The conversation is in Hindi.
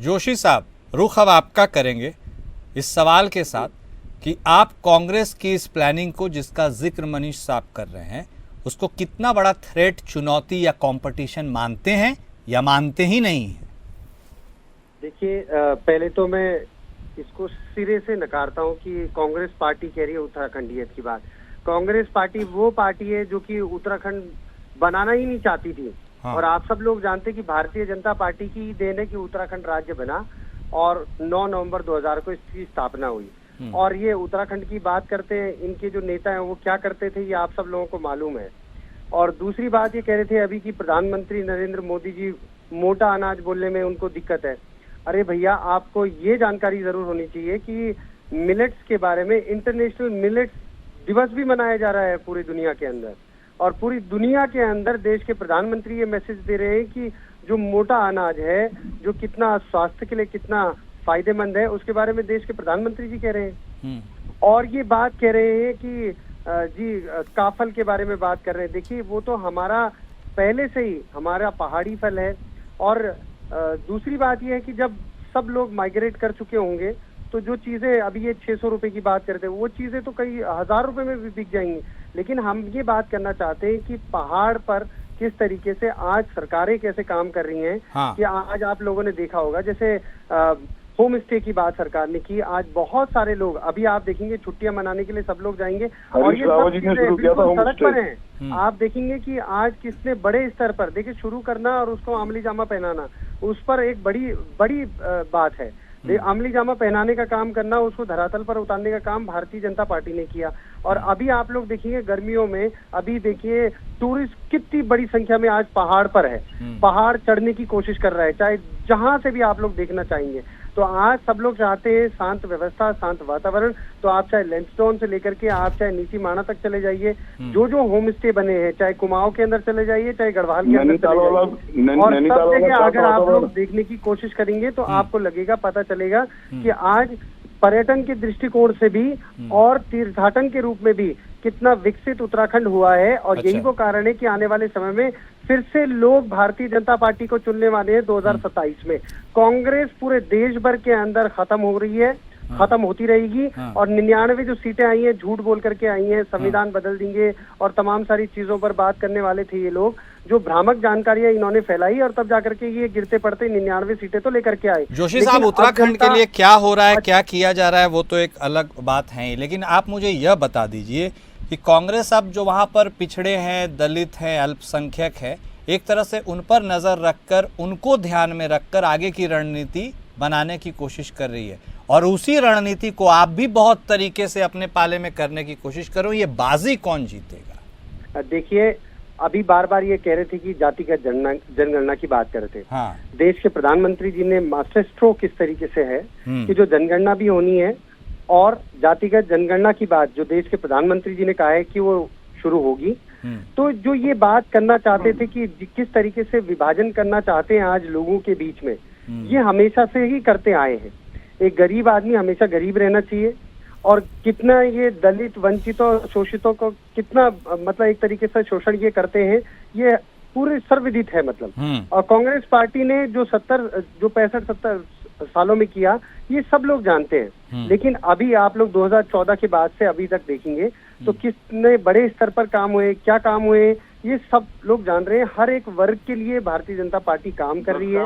जोशी साहब, रुख अब आपका करेंगे इस सवाल के साथ कि आप कांग्रेस की इस प्लानिंग को, जिसका जिक्र मनीष साहब कर रहे हैं, उसको कितना बड़ा थ्रेट, चुनौती या कंपटीशन मानते हैं या मानते ही नहीं हैं? देखिए, पहले तो मैं इसको सिरे से नकारता हूं कि कांग्रेस पार्टी कह रही है उत्तराखंडियत की बात। कांग्रेस पार्टी वो पार्टी है जो कि उत्तराखंड बनाना ही नहीं चाहती थी। हाँ। और आप सब लोग जानते कि भारतीय जनता पार्टी की देन है कि उत्तराखंड राज्य बना और 9 नवंबर 2000 को इसकी स्थापना हुई। और ये उत्तराखंड की बात करते हैं, इनके जो नेता हैं वो क्या करते थे ये आप सब लोगों को मालूम है। और दूसरी बात ये कह रहे थे अभी कि प्रधानमंत्री नरेंद्र मोदी जी मोटा अनाज बोलने में उनको दिक्कत है। अरे भैया, आपको ये जानकारी जरूर होनी चाहिए कि मिलेट्स के बारे में इंटरनेशनल मिलेट्स दिवस भी मनाया जा रहा है पूरी दुनिया के अंदर। और पूरी दुनिया के अंदर देश के प्रधानमंत्री ये मैसेज दे रहे हैं कि जो मोटा अनाज है, जो कितना स्वास्थ्य के लिए कितना फायदेमंद है, उसके बारे में देश के प्रधानमंत्री जी कह रहे हैं। और ये बात कह रहे हैं कि काफल के बारे में बात कर रहे हैं। देखिए, वो तो हमारा पहले से ही हमारा पहाड़ी फल है। और दूसरी बात यह है कि जब सब लोग माइग्रेट कर चुके होंगे तो जो चीजें अभी ये 600 रुपए की बात करते हैं वो चीजें तो कई 1000 रुपए में भी बिक जाएंगी। लेकिन हम ये बात करना चाहते हैं कि पहाड़ पर किस तरीके से आज सरकारें कैसे काम कर रही हैं। हाँ। कि आज आप लोगों ने देखा होगा, जैसे होम स्टे की बात सरकार ने की। आज बहुत सारे लोग, अभी आप देखेंगे छुट्टियां मनाने के लिए सब लोग जाएंगे और ये सब चीजें बिल्कुल सड़क पर हैं। आप देखेंगे कि आज किसने बड़े स्तर पर, देखिए, शुरू करना और उसको अमली जामा पहनाना, उस पर एक बड़ी बात है। अमली जामा पहनाने का काम करना, उसको धरातल पर उतारने का काम भारतीय जनता पार्टी ने किया। और अभी आप लोग देखेंगे गर्मियों में, अभी देखिए टूरिस्ट कितनी बड़ी संख्या में आज पहाड़ पर है, पहाड़ चढ़ने की कोशिश कर रहा है, चाहे जहां से भी आप लोग देखना चाहेंगे। तो आज सब लोग चाहते हैं शांत व्यवस्था, शांत वातावरण। तो आप चाहे लैंडस्टोन से लेकर के आप चाहे नीची माणा तक चले जाइए, जो होम स्टे बने हैं, चाहे कुमाऊं के अंदर चले जाइए, चाहे गढ़वाल के अंदर चले जाइए, और सब जगह अगर आप लोग देखने की कोशिश करेंगे तो आपको लगेगा, पता चलेगा कि आज पर्यटन के दृष्टिकोण से भी और तीर्थाटन के रूप में भी कितना विकसित उत्तराखंड हुआ है। और यही वो कारण है कि आने वाले समय में फिर से लोग भारतीय जनता पार्टी को चुनने वाले हैं 2027 में। कांग्रेस पूरे देश भर के अंदर खत्म हो रही है, खत्म होती रहेगी। और 99 जो सीटें आई हैं झूठ बोल करके आई हैं, संविधान बदल देंगे और तमाम सारी चीजों पर बात करने वाले थे ये लोग, जो भ्रामक जानकारियां इन्होंने फैलाई और तब जाकर के ये गिरते पड़ते 99 सीटें तो लेकर के आए। जोशी साहब, उत्तराखंड के लिए क्या हो रहा है, क्या किया जा रहा है, वो तो एक अलग बात है। लेकिन आप मुझे यह बता दीजिए कि कांग्रेस अब जो वहाँ पर पिछड़े हैं, दलित हैं, अल्पसंख्यक है, एक तरह से उन पर नजर रखकर, उनको ध्यान में रखकर आगे की रणनीति बनाने की कोशिश कर रही है। और उसी रणनीति को आप भी बहुत तरीके से अपने पाले में करने की कोशिश करो। ये बाजी कौन जीतेगा? देखिए, अभी बार बार ये कह रहे थे कि जातिगत जनगणना की बात कर रहे थे। हाँ। देश के प्रधानमंत्री जी ने मास्टर स्ट्रोक किस तरीके से है कि जो जनगणना भी होनी है और जातिगत जनगणना की बात जो देश के प्रधानमंत्री जी ने कहा है कि वो शुरू होगी। तो जो ये बात करना चाहते थे कि किस तरीके से विभाजन करना चाहते हैं आज लोगों के बीच में, ये हमेशा से ही करते आए हैं। एक गरीब आदमी हमेशा गरीब रहना चाहिए। और कितना ये दलित, वंचितों, शोषितों को कितना मतलब एक तरीके से शोषण ये करते हैं, ये पूरे सर्वविदित है मतलब। और कांग्रेस पार्टी ने जो 65-70 सालों में किया, ये सब लोग जानते हैं। लेकिन अभी आप लोग 2014 के बाद से अभी तक देखेंगे तो कितने बड़े स्तर पर काम हुए, क्या काम हुए, ये सब लोग जान रहे हैं। हर एक वर्ग के लिए भारतीय जनता पार्टी काम कर रही है।